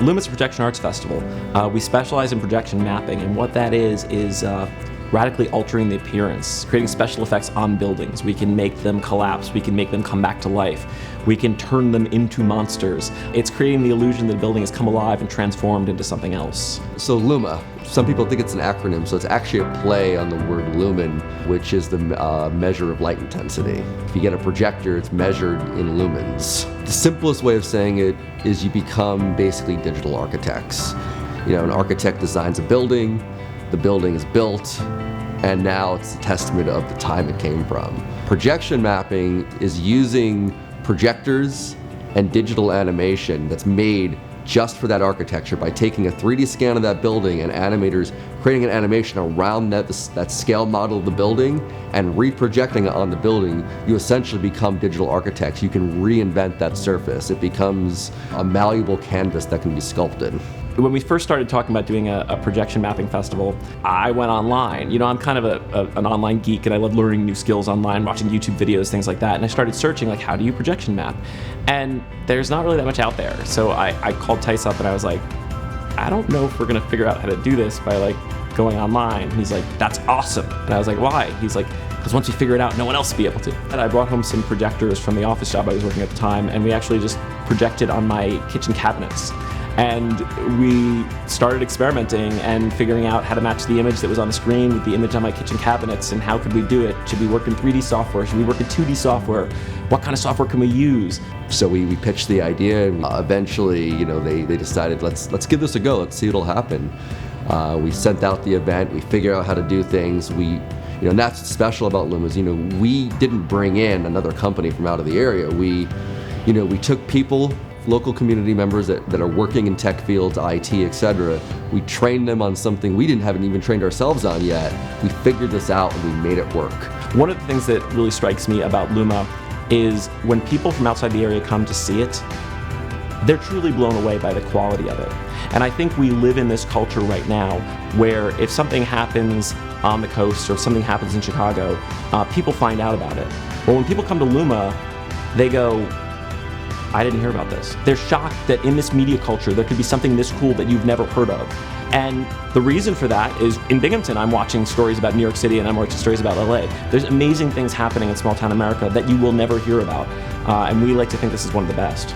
LUMA's Projection Arts Festival. We specialize in projection mapping, and what that is radically altering the appearance, creating special effects on buildings. We can make them collapse, we can make them come back to life, we can turn them into monsters. It's creating the illusion that a building has come alive and transformed into something else. So LUMA, some people think it's an acronym, so it's actually a play on the word lumen, which is the measure of light intensity. If you get a projector, it's measured in lumens. The simplest way of saying it is you become basically digital architects. You know, an architect designs a building, the building is built, and now it's a testament of the time it came from. Projection mapping is using projectors and digital animation that's made just for that architecture by taking a 3D scan of that building and animators creating an animation around that scale model of the building and reprojecting it on the building. You essentially become digital architects. You can reinvent that surface. It becomes a malleable canvas that can be sculpted. When we first started talking about doing a projection mapping festival, I went online. You know, I'm kind of an online geek, and I love learning new skills online, watching YouTube videos, things like that. And I started searching, like, how do you projection map? And there's not really that much out there. So I called Tice up and I was like, I don't know if we're gonna figure out how to do this by like going online. And he's like, that's awesome. And I was like, why? He's like, because once we figure it out, no one else will be able to. And I brought home some projectors from the office job I was working at the time, and we actually just projected on my kitchen cabinets. And we started experimenting and figuring out how to match the image that was on the screen with the image on my kitchen cabinets, and how could we do it? Should we work in 3D software? Should we work in 2D software? What kind of software can we use? So we pitched the idea, and eventually, you know, they decided, let's give this a go, let's see what'll happen. We sent out the event, we figured out how to do things. And that's what's special about LUMA's. You know, we didn't bring in another company from out of the area. We took people, local community members that are working in tech fields, IT, etc. We trained them on something we haven't even trained ourselves on yet. We figured this out and we made it work. One of the things that really strikes me about LUMA is when people from outside the area come to see it, they're truly blown away by the quality of it. And I think we live in this culture right now where if something happens on the coast or if something happens in Chicago, people find out about it. Well, when people come to LUMA, they go, I didn't hear about this. They're shocked that in this media culture, there could be something this cool that you've never heard of. And the reason for that is in Binghamton, I'm watching stories about New York City and I'm watching stories about LA. There's amazing things happening in small town America that you will never hear about. And we like to think this is one of the best.